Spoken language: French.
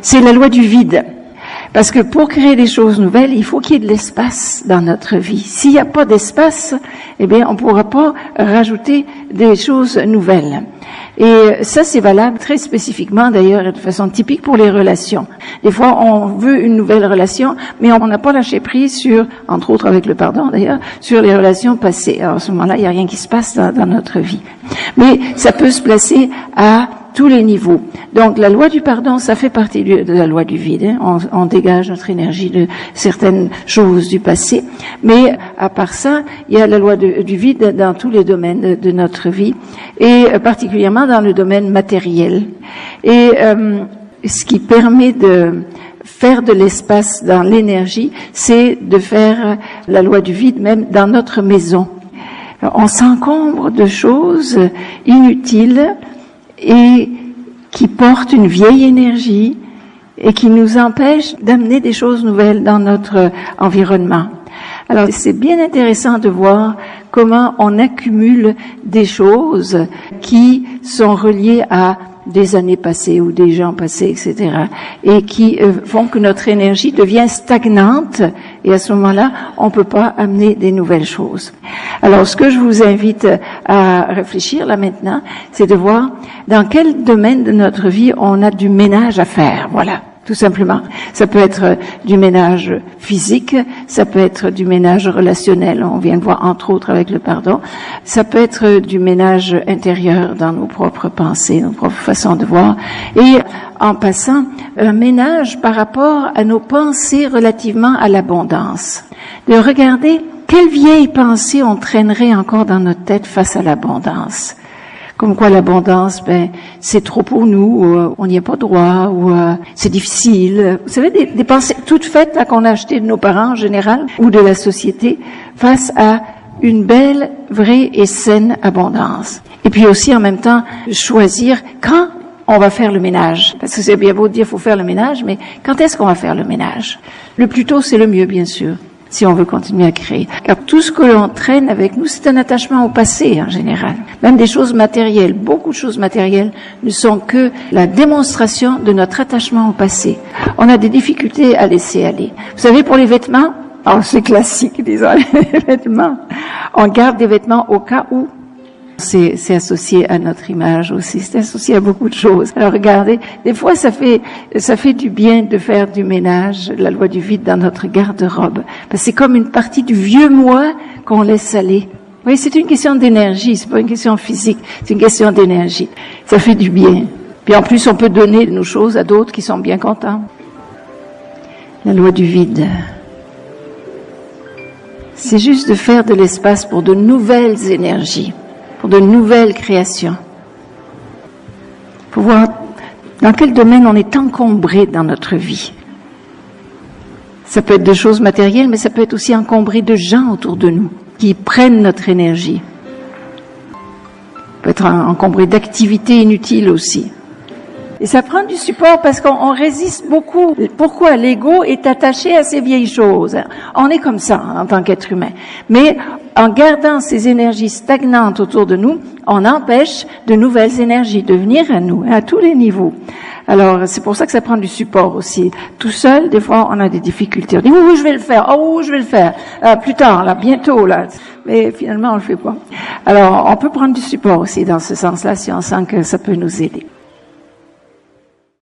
C'est la loi du vide. Parce que pour créer des choses nouvelles, il faut qu'il y ait de l'espace dans notre vie. S'il n'y a pas d'espace, eh bien, on ne pourra pas rajouter des choses nouvelles. Et ça, c'est valable très spécifiquement, d'ailleurs, de façon typique pour les relations. Des fois, on veut une nouvelle relation, mais on n'a pas lâché prise sur, entre autres avec le pardon d'ailleurs, sur les relations passées. Alors, à ce moment-là, il n'y a rien qui se passe dans notre vie. Mais ça peut se placer à tous les niveaux. Donc, la loi du pardon, ça fait partie de la loi du vide. Hein. On dégage notre énergie de certaines choses du passé. Mais, à part ça, il y a la loi du vide dans tous les domaines de notre vie, et particulièrement dans le domaine matériel. Et ce qui permet de faire de l'espace dans l'énergie, c'est de faire la loi du vide même dans notre maison. On s'encombre de choses inutiles et qui portent une vieille énergie et qui nous empêchent d'amener des choses nouvelles dans notre environnement. Alors, c'est bien intéressant de voir comment on accumule des choses qui sont reliées à des années passées ou des gens passés, etc. et qui font que notre énergie devient stagnante, et à ce moment-là, on peut pas amener des nouvelles choses. Alors, ce que je vous invite à réfléchir là maintenant, c'est de voir dans quel domaine de notre vie on a du ménage à faire. Voilà. Tout simplement. Ça peut être du ménage physique, ça peut être du ménage relationnel, on vient de voir entre autres avec le pardon, ça peut être du ménage intérieur dans nos propres pensées, nos propres façons de voir, et en passant, un ménage par rapport à nos pensées relativement à l'abondance. De regarder quelles vieilles pensées on traînerait encore dans notre tête face à l'abondance. Comme quoi l'abondance, c'est trop pour nous, on n'y a pas droit, ou c'est difficile. Vous savez, des pensées toutes faites là qu'on a achetées de nos parents en général, ou de la société, face à une belle, vraie et saine abondance. Et puis aussi en même temps, choisir quand on va faire le ménage. Parce que c'est bien beau de dire qu'il faut faire le ménage, mais quand est-ce qu'on va faire le ménage? Le plus tôt, c'est le mieux, bien sûr, si on veut continuer à créer. Car tout ce que l'on traîne avec nous, c'est un attachement au passé en général. Même des choses matérielles, beaucoup de choses matérielles ne sont que la démonstration de notre attachement au passé. On a des difficultés à laisser aller. Vous savez, pour les vêtements, alors c'est classique, disons, les vêtements. On garde des vêtements au cas où. C'est associé à notre image aussi, c'est associé à beaucoup de choses. Alors regardez, des fois ça fait du bien de faire du ménage, la loi du vide dans notre garde-robe. Parce que c'est comme une partie du vieux moi qu'on laisse aller. Oui, c'est une question d'énergie, c'est pas une question physique, c'est une question d'énergie. Ça fait du bien. Puis en plus on peut donner nos choses à d'autres qui sont bien contents. La loi du vide. C'est juste de faire de l'espace pour de nouvelles énergies, pour de nouvelles créations. Pour voir dans quel domaine on est encombré dans notre vie. Ça peut être de choses matérielles, mais ça peut être aussi encombré de gens autour de nous, qui prennent notre énergie. Ça peut être encombré d'activités inutiles aussi. Et ça prend du support parce qu'on résiste beaucoup. Pourquoi? L'ego est attaché à ces vieilles choses. On est comme ça en tant qu'être humain. Mais en gardant ces énergies stagnantes autour de nous, on empêche de nouvelles énergies de venir à nous, à tous les niveaux. Alors, c'est pour ça que ça prend du support aussi. Tout seul, des fois, on a des difficultés. On dit, oui, je vais le faire. Oh, je vais le faire. Plus tard, là, bientôt, là. Mais finalement, on le fait pas. Alors, on peut prendre du support aussi dans ce sens-là si on sent que ça peut nous aider.